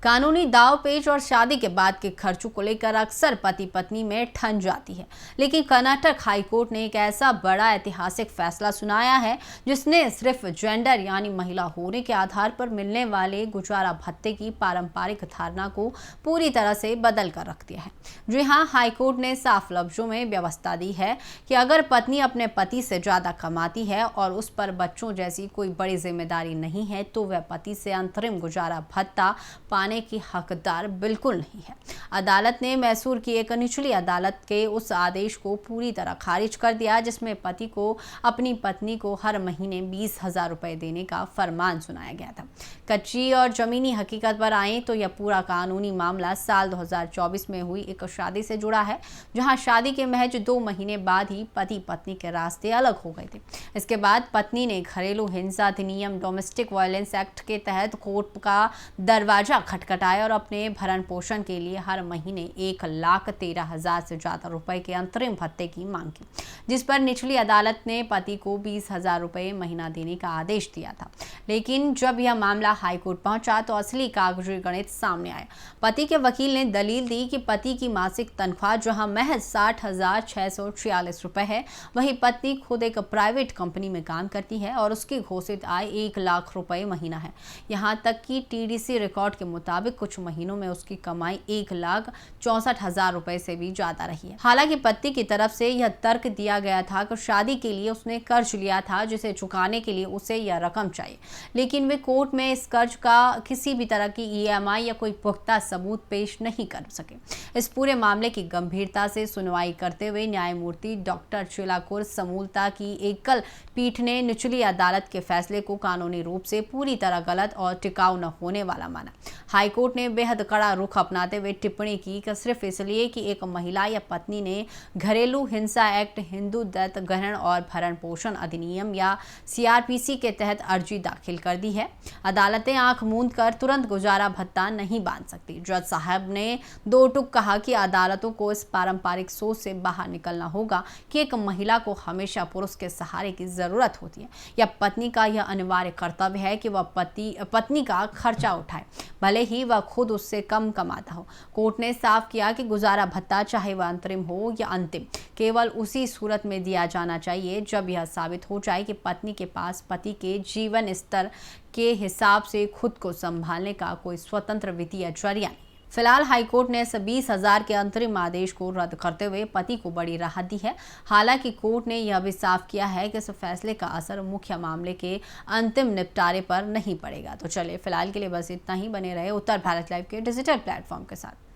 कानूनी दाव पेच और शादी के बाद के खर्चों को लेकर अक्सर पति पत्नी में ठन जाती है। लेकिन कर्नाटक हाईकोर्ट ने एक ऐसा बड़ा ऐतिहासिक फैसला सुनाया है जिसने सिर्फ जेंडर यानी महिला होने के आधार पर मिलने वाले गुजारा भत्ते की पारंपरिक धारणा को पूरी तरह से बदल कर रख दिया है। जी हाँ, हाईकोर्ट ने साफ लफ्जों में व्यवस्था दी है कि अगर पत्नी अपने पति से ज्यादा कमाती है और उस पर बच्चों जैसी कोई बड़ी जिम्मेदारी नहीं है तो वह पति से अंतरिम गुजारा भत्ता पाने की हकदार बिल्कुल नहीं है। अदालत ने मैसूर की एक निचली अदालत के उस आदेश को पूरी तरह खारिज कर दिया जिसमें पति को अपनी पत्नी को हर महीने 20,000 रुपए देने का फरमान सुनाया गया था। कच्ची और जमीनी हकीकत पर आए तो यह पूरा कानूनी मामला साल 2024 में हुई एक शादी से जुड़ा है, जहां शादी के महज 2 महीने बाद ही पति पत्नी के रास्ते अलग हो गए थे। इसके बाद पत्नी ने घरेलू हिंसा अधिनियम डोमेस्टिक वायलेंस एक्ट के तहत कोर्ट का दरवाजा खटखटाया और अपने भरण पोषण के लिए हर महीने 1,13,000 से ज्यादा रुपए के अंतरिम भत्ते की मांग की, जिस पर निचली अदालत ने पति को 20,000 रुपए महीना देने का आदेश दिया था। लेकिन जब यह मामला हाईकोर्ट पहुंचा तो असली कागजी गणित सामने आया। पति के वकील ने दलील दी कि पति की मासिक तनख्वाह जहां महज 60,646 रुपए है, वहीं पत्नी खुद एक प्राइवेट कंपनी में काम करती है और उसकी घोषित आय 1 लाख रुपए महीना है। यहां तक कि टीडीसी रिकॉर्ड के मुताबिक कुछ महीनों में उसकी कमाई 1,64,000 रुपए से भी ज्यादा रही है। हालांकि पति की तरफ से यह तर्क दिया गया था कि शादी के लिए उसने कर्ज लिया था जिसे चुकाने के लिए उसे यह रकम चाहिए, लेकिन वे कोर्ट में इस कर्ज का किसी भी तरह की ईएमआई या कोई पुख्ता सबूत पेश नहीं कर सके। इस पूरे मामले की गंभीरता से सुनवाई करते हुए न्यायमूर्ति डॉक्टर चिलाकुर समूलता की एकल पीठ ने निचली अदालत के फैसले को कानूनी रूप से पूरी तरह गलत और टिकाऊ न होने वाला माना। हाईकोर्ट ने बेहद कड़ा रुख अपनाते हुए टिप्पणी की कि सिर्फ इसलिए कि एक महिला या पत्नी ने घरेलू हिंसा एक्ट, हिंदू दत्त ग्रहण और भरण पोषण अधिनियम या सीआरपीसी के तहत अर्जी दाखिल कर दी है, अदालतें आंख मूंद कर तुरंत गुजारा भत्ता नहीं बांध सकती। जज साहब ने दो टूक कहा कि अदालतों को इस पारंपरिक सोच से बाहर निकलना होगा कि एक महिला को हमेशा पुरुष के सहारे की जरूरत होती है या पत्नी का यह अनिवार्य कर्तव्य है कि वह पत्नी का खर्चा उठाए, भले ही वह खुद उससे कम कमाता हो। कोर्ट ने साफ किया कि गुजारा भत्ता चाहे वह अंतरिम हो या अंतिम, केवल उसी सूरत में दिया जाना चाहिए जब यह साबित हो जाए कि पत्नी के पास पति के जीवन स्तर के हिसाब से खुद को संभालने का कोई स्वतंत्र वित्तीय जरिया नहीं। फिलहाल हाईकोर्ट ने इस 20,000 के अंतरिम आदेश को रद्द करते हुए पति को बड़ी राहत दी है। हालांकि कोर्ट ने यह भी साफ किया है कि इस फैसले का असर मुख्य मामले के अंतिम निपटारे पर नहीं पड़ेगा। तो चलिए फिलहाल के लिए बस इतना ही। बने रहे उत्तर भारत लाइव के डिजिटल प्लेटफॉर्म के साथ।